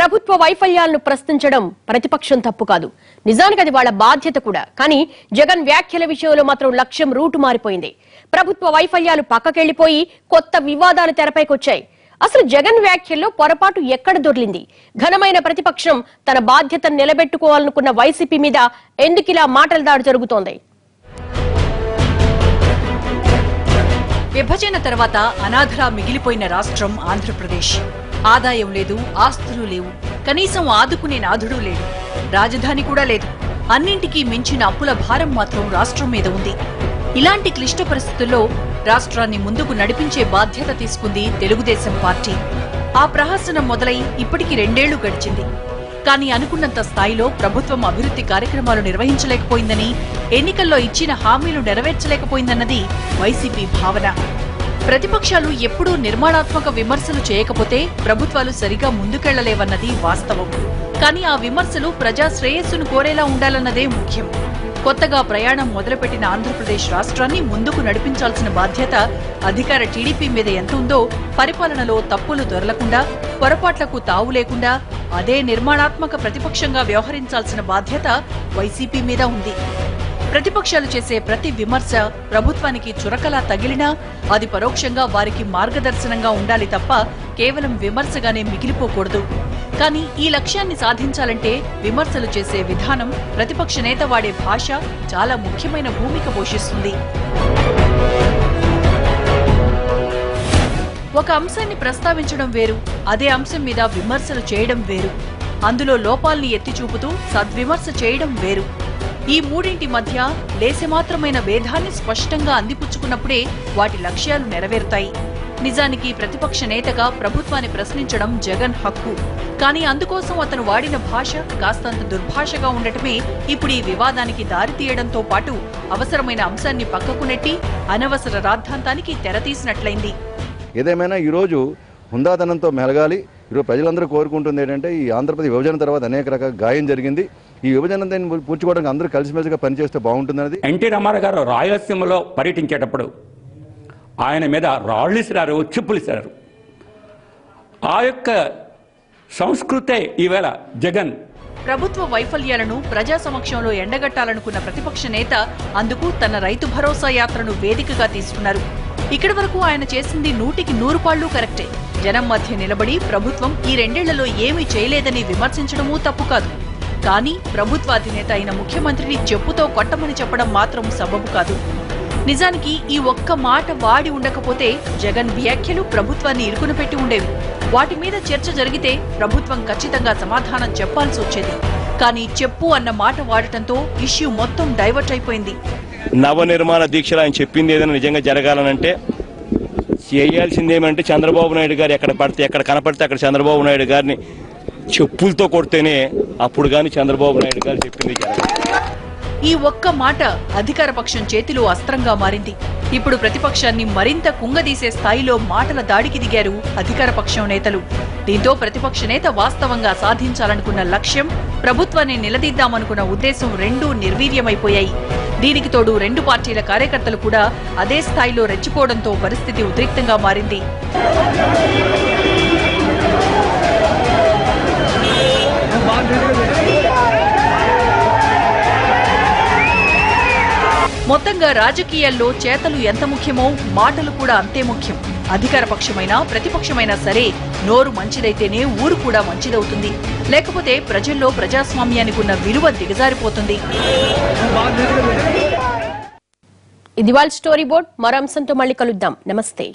ప్రభుత్వ వైఫల్యాలను ప్రశ్నించడం ప్రతిపక్షం తప్పు కాదు, నిజానికి అది వాళ్ళ బాధ్యత కూడా. కానీ జగన్ వ్యాఖ్యల విషయంలో మాత్రం లక్ష్యం రూటు మారిపోయింది. ప్రభుత్వ వైఫల్యాలు పక్కకెళ్లిపోయి కొత్త వివాదాలు తెరపైకొచ్చాయి. అసలు జగన్ వ్యాఖ్యల్లో పొరపాటు ఎక్కడ దొర్లింది? ఘనమైన ప్రతిపక్షం తన బాధ్యతను నిలబెట్టుకోవాలనుకున్న వైసీపీ మీద ఎందుకిలా మాటల దాడి జరుగుతోంది? విభజన తర్వాత అనాథలా మిగిలిపోయిన రాష్ట్రం ఆంధ్రప్రదేశ్. ఆదాయం లేదు, ఆస్తులు లేవు, కనీసం ఆదుకునే నాథుడు లేడు, రాజధాని కూడా లేదు. అన్నింటికీ మించిన అప్పుల భారం మాత్రం రాష్ట్రం మీద ఉంది. ఇలాంటి క్లిష్ట పరిస్థితుల్లో రాష్ట్రాన్ని ముందుకు నడిపించే బాధ్యత తీసుకుంది తెలుగుదేశం పార్టీ. ఆ ప్రహసనం మొదలై ఇప్పటికి 2 ఏళ్లు గడిచింది. కానీ అనుకున్నంత స్థాయిలో ప్రభుత్వం అభివృద్ధి కార్యక్రమాలు నిర్వహించలేకపోయిందని, ఎన్నికల్లో ఇచ్చిన హామీలు నెరవేర్చలేకపోయిందన్నది వైసీపీ భావన. ప్రతిపక్షాలు ఎప్పుడూ నిర్మాణాత్మక విమర్శలు చేయకపోతే ప్రభుత్వాలు సరిగా ముందుకెళ్లలేవన్నది వాస్తవం. కానీ ఆ విమర్శలు ప్రజా శ్రేయస్సును కోరేలా ఉండాలన్నదే ముఖ్యం. కొత్తగా ప్రయాణం మొదలుపెట్టిన ఆంధ్రప్రదేశ్ రాష్ట్రాన్ని ముందుకు నడిపించాల్సిన బాధ్యత అధికార టీడీపీ మీద ఎంత ఉందో, పరిపాలనలో తప్పులు దొరలకుండా, పొరపాట్లకు తావు లేకుండా అదే నిర్మాణాత్మక ప్రతిపక్షంగా వ్యవహరించాల్సిన బాధ్యత వైసీపీ మీద ఉంది. ప్రతిపక్షాలు చేసే ప్రతి విమర్శ ప్రభుత్వానికి చురకలా తగిలినా అది పరోక్షంగా వారికి మార్గదర్శనంగా ఉండాలి తప్ప కేవలం విమర్శగానే మిగిలిపోకూడదు. కానీ ఈ లక్ష్యాన్ని సాధించాలంటే విమర్శలు చేసే విధానం, ప్రతిపక్ష నేత వాడే భాష చాలా ముఖ్యమైన భూమిక పోషిస్తుంది. ఒక అంశాన్ని ప్రస్తావించడం వేరు, అదే అంశం మీద విమర్శలు చేయడం వేరు. అందులో లోపాల్ని ఎత్తి చూపుతూ సద్విమర్శ చేయడం వేరు. ఈ మూడింటి మధ్య లేశమాత్రమైన భేదాన్ని స్పష్టంగా అందిపుచ్చుకున్నప్పుడే వాటి లక్ష్యాలు నెరవేరుతాయి. నిజానికి ప్రతిపక్ష నేతగా ప్రభుత్వాన్ని ప్రశ్నించడం జగన్ హక్కు. కానీ అందుకోసం అతను వాడిన భాష కాస్తంత దుర్భాషగా ఉండటమే ఇప్పుడు ఈ వివాదానికి దారితీయడంతో పాటు అవసరమైన అంశాన్ని పక్కకు నెట్టి అనవసర రాద్ధాంతానికి తెరతీసినట్లయింది. ఏదేమైనా ఈరోజు హుందాతనంతో మెలగాలి. ఈరోజు ప్రజలందరూ కోరుకుంటుంది ఏంటంటే, ఈ ఆంధ్రప్రదేశ్ విభజన తర్వాత అనేక రకాల గాయం జరిగింది. ఈ విభజన పూడ్చుకోవడానికి అందరూ కలిసిమెలిసిగా పనిచేస్తే బాగుంటుందన్నది. ఎన్టీ రామారావు గారు రాయలసీమలో పర్యటించేటప్పుడు ఆయన మీద రాళ్ళు ఇసిరారు, చెప్పులు ఇసిరారు. ఆ యొక్క సంస్కృతే ఈవేళ జగన్. ప్రభుత్వ వైఫల్యాలను ప్రజా సమక్షంలో ఎండగట్టాలనుకున్న ప్రతిపక్ష నేత అందుకు తన రైతు భరోసా యాత్రను వేదికగా తీసుకున్నారు. ఇక్కడి వరకు ఆయన చేసింది 100కి 100 పాళ్లు కరెక్టే. జనం మధ్య నిలబడి ప్రభుత్వం ఈ 2 ఏళ్లలో ఏమీ చేయలేదని విమర్శించడమూ తప్పు కాదు. కానీ ప్రభుత్వాధినేత అయిన ముఖ్యమంత్రిని చెప్పుతో కొట్టమని చెప్పడం మాత్రం సబబు కాదు. నిజానికి ఈ ఒక్క మాట వాడి ఉండకపోతే జగన్ వ్యాఖ్యలు ప్రభుత్వాన్ని ఇరుకున పెట్టి ఉండేవి. వాటి మీద చర్చ జరిగితే ప్రభుత్వం ఖచ్చితంగా సమాధానం చెప్పాల్సి వచ్చేది. కానీ చెప్పు అన్న మాట వాడటంతో ఇష్యూ మొత్తం డైవర్ట్ అయిపోయింది. నవనిర్మాణ దీక్షలు ఆయన చెప్పింది ఏదైనా నిజంగా జరగాలనంటే చేయాల్సిందేమంటే చంద్రబాబు నాయుడు గారు ఎక్కడ కనపడితే అక్కడ చంద్రబాబు నాయుడు గారిని చెప్పులతో కొడితేనే అప్పుడు గాని చంద్రబాబు నాయుడు గారు చెప్పింది జరగాలి. ఈ ఒక్క మాట అధికార పక్షం చేతిలో అస్త్రంగా మారింది. ఇప్పుడు ప్రతిపక్షాన్ని మరింత కుంగదీసే స్థాయిలో మాటల దాడికి దిగారు అధికార పక్షం నేతలు. దీంతో ప్రతిపక్ష నేత వాస్తవంగా సాధించాలనుకున్న లక్ష్యం, ప్రభుత్వాన్ని నిలదీద్దామనుకున్న ఉద్దేశం రెండూ నిర్వీర్యమైపోయాయి. దీనికి తోడు 2 పార్టీల కార్యకర్తలు కూడా అదే స్థాయిలో రెచ్చిపోవడంతో పరిస్థితి ఉద్రిక్తంగా మారింది. మొత్తంగా రాజకీయాల్లో చేతలు ఎంత ముఖ్యమో మాటలు కూడా అంతే ముఖ్యం. అధికార పక్షమైనా ప్రతిపక్షమైనా సరే నోరు మంచిదైతేనే ఊరు కూడా మంచిదవుతుంది. లేకపోతే ప్రజల్లో ప్రజాస్వామ్యానికి ఉన్న విలువ దిగజారిపోతుంది. ఇది వాళ్ళ స్టోరీ బోర్డ్. మరో అంశంతో మళ్ళీ కలుద్దాం. నమస్తే.